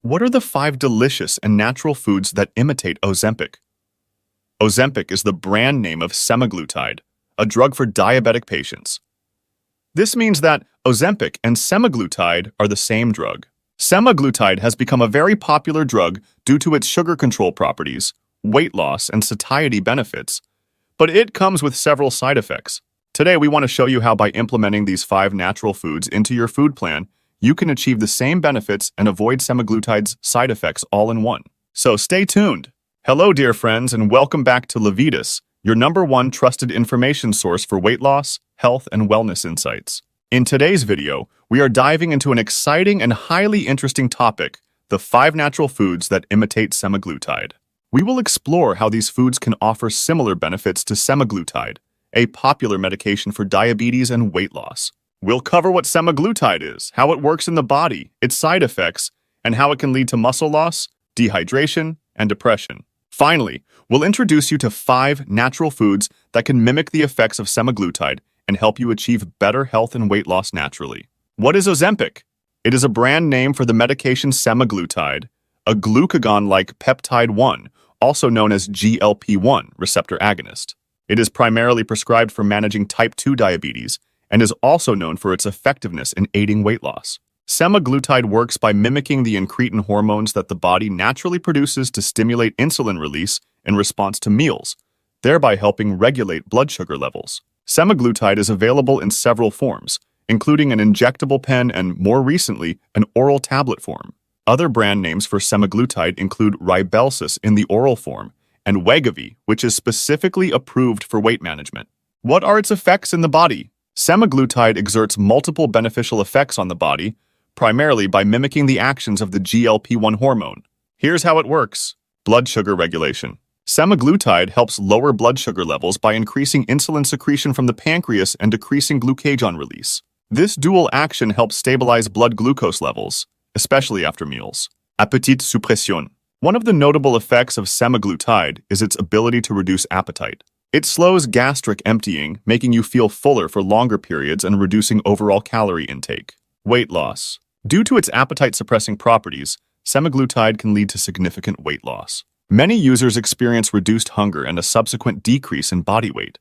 What are the 5 delicious and natural foods that imitate Ozempic? Ozempic is the brand name of semaglutide, a drug for diabetic patients. This means that Ozempic and semaglutide are the same drug. Semaglutide has become a very popular drug due to its sugar control properties, weight loss, and satiety benefits, but it comes with several side effects. Today, we want to show you how by implementing these 5 natural foods into your food plan, you can achieve the same benefits and avoid semaglutide's side effects all in one. So stay tuned. Hello, dear friends, and welcome back to Levitas, your #1 trusted information source for weight loss, health, and wellness insights. In today's video, we are diving into an exciting and highly interesting topic, the 5 natural foods that imitate semaglutide. We will explore how these foods can offer similar benefits to semaglutide, a popular medication for diabetes and weight loss. We'll cover what semaglutide is, how it works in the body, its side effects, and how it can lead to muscle loss, dehydration, and depression. Finally, we'll introduce you to 5 natural foods that can mimic the effects of semaglutide and help you achieve better health and weight loss naturally. What is Ozempic? It is a brand name for the medication semaglutide, a glucagon-like peptide 1, also known as GLP-1 receptor agonist. It is primarily prescribed for managing type 2 diabetes and is also known for its effectiveness in aiding weight loss. Semaglutide works by mimicking the incretin hormones that the body naturally produces to stimulate insulin release in response to meals, thereby helping regulate blood sugar levels. Semaglutide is available in several forms, including an injectable pen and, more recently, an oral tablet form. Other brand names for semaglutide include Rybelsus in the oral form and Wegovy, which is specifically approved for weight management. What are its effects in the body? Semaglutide exerts multiple beneficial effects on the body, primarily by mimicking the actions of the GLP-1 hormone. Here's how it works. Blood sugar regulation. Semaglutide helps lower blood sugar levels by increasing insulin secretion from the pancreas and decreasing glucagon release. This dual action helps stabilize blood glucose levels, especially after meals. Appetite suppression. One of the notable effects of semaglutide is its ability to reduce appetite. It slows gastric emptying, making you feel fuller for longer periods and reducing overall calorie intake. Weight loss. Due to its appetite-suppressing properties, semaglutide can lead to significant weight loss. Many users experience reduced hunger and a subsequent decrease in body weight.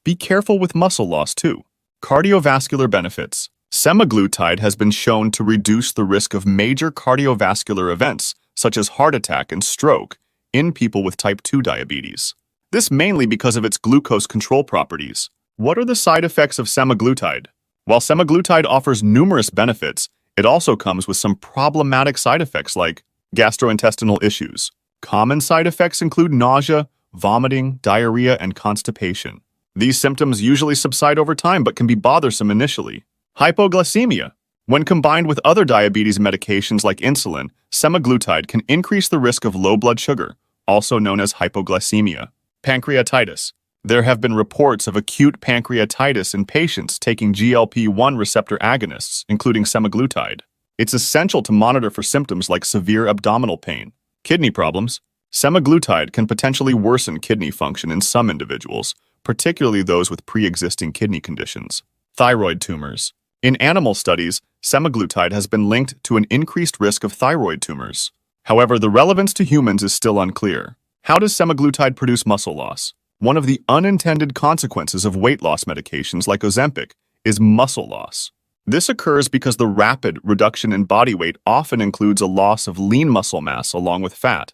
Be careful with muscle loss, too. Cardiovascular benefits. Semaglutide has been shown to reduce the risk of major cardiovascular events, such as heart attack and stroke, in people with type 2 diabetes. This mainly because of its glucose control properties. What are the side effects of semaglutide? While semaglutide offers numerous benefits, it also comes with some problematic side effects like gastrointestinal issues. Common side effects include nausea, vomiting, diarrhea, and constipation. These symptoms usually subside over time but can be bothersome initially. Hypoglycemia. When combined with other diabetes medications like insulin, semaglutide can increase the risk of low blood sugar, also known as hypoglycemia. Pancreatitis. There have been reports of acute pancreatitis in patients taking GLP-1 receptor agonists, including semaglutide. It's essential to monitor for symptoms like severe abdominal pain. Kidney problems. Semaglutide can potentially worsen kidney function in some individuals, particularly those with pre-existing kidney conditions. Thyroid tumors. In animal studies, semaglutide has been linked to an increased risk of thyroid tumors. However, the relevance to humans is still unclear. How does semaglutide produce muscle loss? One of the unintended consequences of weight loss medications like Ozempic is muscle loss. This occurs because the rapid reduction in body weight often includes a loss of lean muscle mass along with fat.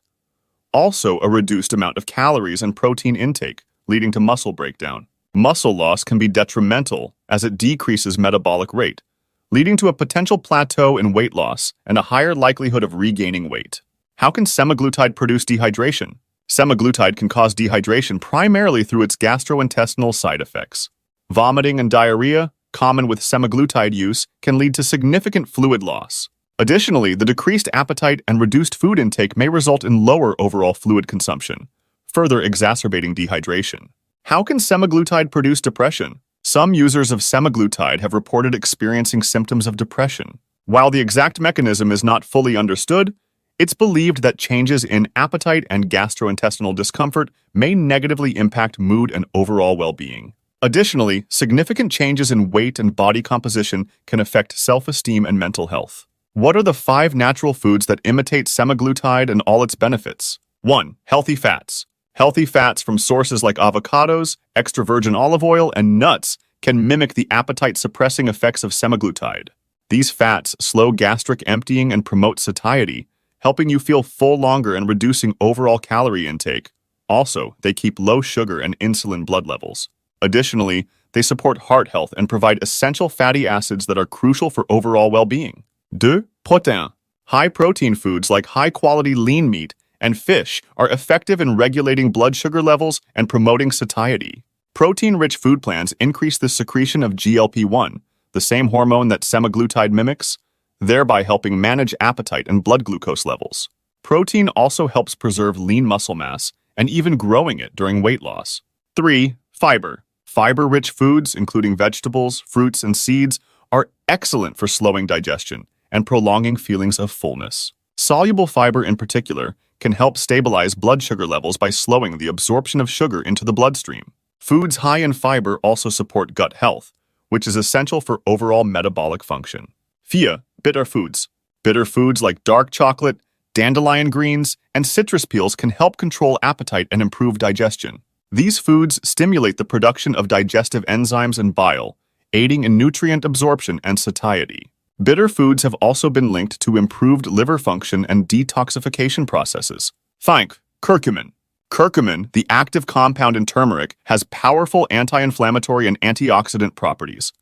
Also, a reduced amount of calories and protein intake, leading to muscle breakdown. Muscle loss can be detrimental as it decreases metabolic rate, leading to a potential plateau in weight loss and a higher likelihood of regaining weight. How can semaglutide produce dehydration? Semaglutide can cause dehydration primarily through its gastrointestinal side effects. Vomiting and diarrhea, common with semaglutide use, can lead to significant fluid loss. Additionally, the decreased appetite and reduced food intake may result in lower overall fluid consumption, further exacerbating dehydration. How can semaglutide produce depression? Some users of semaglutide have reported experiencing symptoms of depression. While the exact mechanism is not fully understood, it's believed that changes in appetite and gastrointestinal discomfort may negatively impact mood and overall well-being. Additionally, significant changes in weight and body composition can affect self-esteem and mental health. What are the 5 natural foods that imitate semaglutide and all its benefits? 1. Healthy fats. Healthy fats from sources like avocados, extra virgin olive oil, and nuts can mimic the appetite-suppressing effects of semaglutide. These fats slow gastric emptying and promote satiety, helping you feel full longer and reducing overall calorie intake. Also, they keep low sugar and insulin blood levels. Additionally, they support heart health and provide essential fatty acids that are crucial for overall well-being. 2. Protein. High-protein foods like high-quality lean meat and fish are effective in regulating blood sugar levels and promoting satiety. Protein-rich food plans increase the secretion of GLP-1, the same hormone that semaglutide mimics, thereby helping manage appetite and blood glucose levels. Protein also helps preserve lean muscle mass and even growing it during weight loss. 3. Fiber. Fiber-rich foods, including vegetables, fruits, and seeds, are excellent for slowing digestion and prolonging feelings of fullness. Soluble fiber in particular can help stabilize blood sugar levels by slowing the absorption of sugar into the bloodstream. Foods high in fiber also support gut health, which is essential for overall metabolic function. 4. Bitter foods. Bitter foods like dark chocolate, dandelion greens, and citrus peels can help control appetite and improve digestion. These foods stimulate the production of digestive enzymes and bile, aiding in nutrient absorption and satiety. Bitter foods have also been linked to improved liver function and detoxification processes. 5. Curcumin. Curcumin, the active compound in turmeric, has powerful anti-inflammatory and antioxidant properties.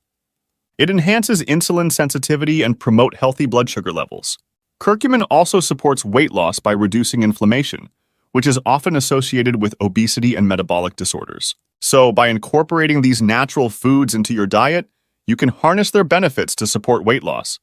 It enhances insulin sensitivity and promotes healthy blood sugar levels. Curcumin also supports weight loss by reducing inflammation, which is often associated with obesity and metabolic disorders. So, by incorporating these natural foods into your diet, you can harness their benefits to support weight loss,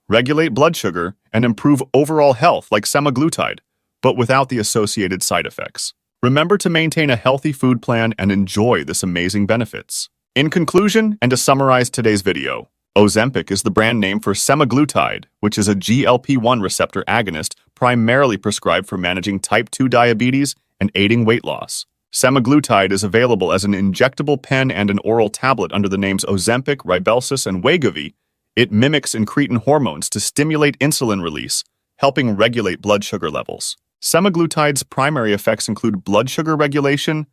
regulate blood sugar, and improve overall health like semaglutide, but without the associated side effects. Remember to maintain a healthy food plan and enjoy this amazing benefits. In conclusion, and to summarize today's video, Ozempic is the brand name for semaglutide, which is a GLP-1 receptor agonist primarily prescribed for managing type 2 diabetes and aiding weight loss. Semaglutide is available as an injectable pen and an oral tablet under the names Ozempic, Rybelsus, and Wegovy. It mimics incretin hormones to stimulate insulin release, helping regulate blood sugar levels. Semaglutide's primary effects include blood sugar regulation,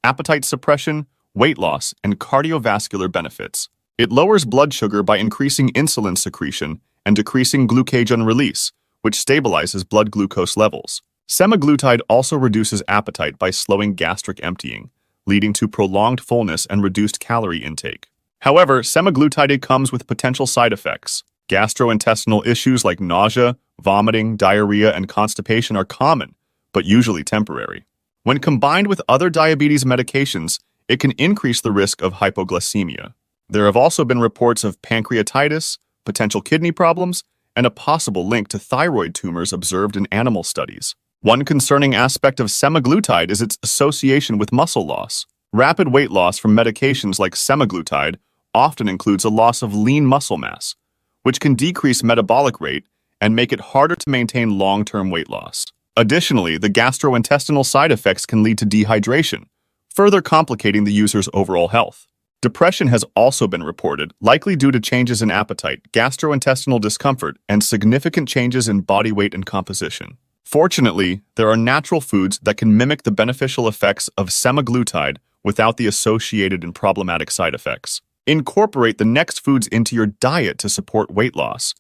appetite suppression, weight loss, and cardiovascular benefits. It lowers blood sugar by increasing insulin secretion and decreasing glucagon release, which stabilizes blood glucose levels. Semaglutide also reduces appetite by slowing gastric emptying, leading to prolonged fullness and reduced calorie intake. However, semaglutide comes with potential side effects. Gastrointestinal issues like nausea, vomiting, diarrhea, and constipation are common, but usually temporary. When combined with other diabetes medications, it can increase the risk of hypoglycemia. There have also been reports of pancreatitis, potential kidney problems, and a possible link to thyroid tumors observed in animal studies. One concerning aspect of semaglutide is its association with muscle loss. Rapid weight loss from medications like semaglutide often includes a loss of lean muscle mass, which can decrease metabolic rate and make it harder to maintain long-term weight loss. Additionally, the gastrointestinal side effects can lead to dehydration, further complicating the user's overall health. Depression has also been reported, likely due to changes in appetite, gastrointestinal discomfort, and significant changes in body weight and composition. Fortunately, there are natural foods that can mimic the beneficial effects of semaglutide without the associated and problematic side effects. Incorporate the next foods into your diet to support weight loss,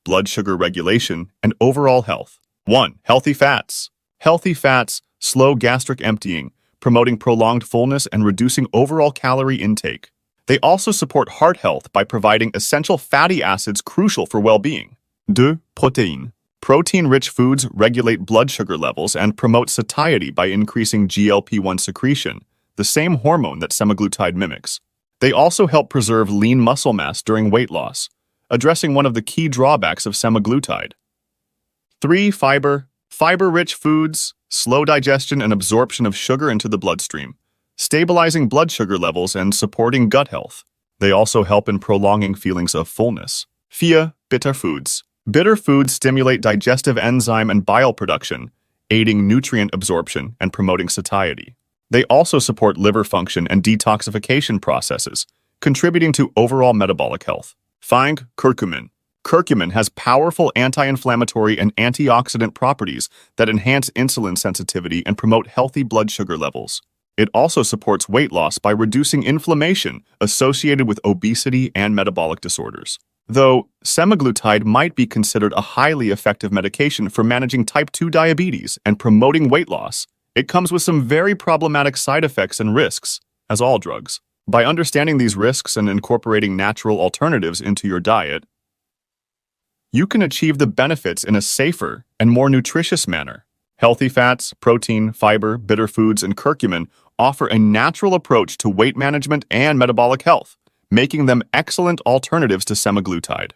blood sugar regulation, and overall health. 1. Healthy fats. Healthy fats slow gastric emptying, promoting prolonged fullness and reducing overall calorie intake. They also support heart health by providing essential fatty acids crucial for well-being. 2. Protein. Protein-rich foods regulate blood sugar levels and promote satiety by increasing GLP-1 secretion, the same hormone that semaglutide mimics. They also help preserve lean muscle mass during weight loss, addressing one of the key drawbacks of semaglutide. 3. Fiber. Fiber-rich foods slow digestion and absorption of sugar into the bloodstream, stabilizing blood sugar levels and supporting gut health. They also help in prolonging feelings of fullness. 4. Bitter foods. Bitter foods stimulate digestive enzyme and bile production, aiding nutrient absorption and promoting satiety. They also support liver function and detoxification processes, contributing to overall metabolic health. 5. Curcumin. Curcumin has powerful anti-inflammatory and antioxidant properties that enhance insulin sensitivity and promote healthy blood sugar levels. It also supports weight loss by reducing inflammation associated with obesity and metabolic disorders. Though semaglutide might be considered a highly effective medication for managing type 2 diabetes and promoting weight loss, it comes with some very problematic side effects and risks, as all drugs. By understanding these risks and incorporating natural alternatives into your diet, you can achieve the benefits in a safer and more nutritious manner. Healthy fats, protein, fiber, bitter foods, and curcumin offer a natural approach to weight management and metabolic health, making them excellent alternatives to semaglutide.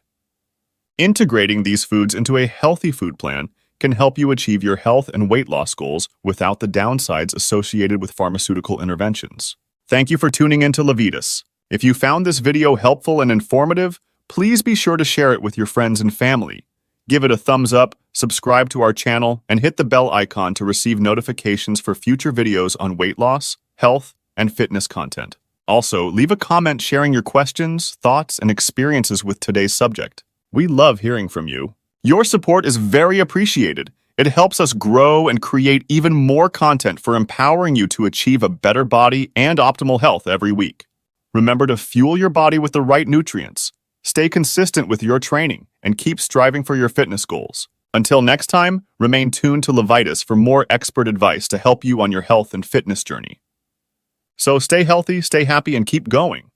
Integrating these foods into a healthy food plan can help you achieve your health and weight loss goals without the downsides associated with pharmaceutical interventions. Thank you for tuning into Levitas. If you found this video helpful and informative, please be sure to share it with your friends and family. Give it a thumbs up, subscribe to our channel, and hit the bell icon to receive notifications for future videos on weight loss, health, and fitness content. Also, leave a comment sharing your questions, thoughts, and experiences with today's subject. We love hearing from you. Your support is very appreciated. It helps us grow and create even more content for empowering you to achieve a better body and optimal health every week. Remember to fuel your body with the right nutrients. Stay consistent with your training and keep striving for your fitness goals. Until next time, remain tuned to Levitas for more expert advice to help you on your health and fitness journey. So stay healthy, stay happy, and keep going.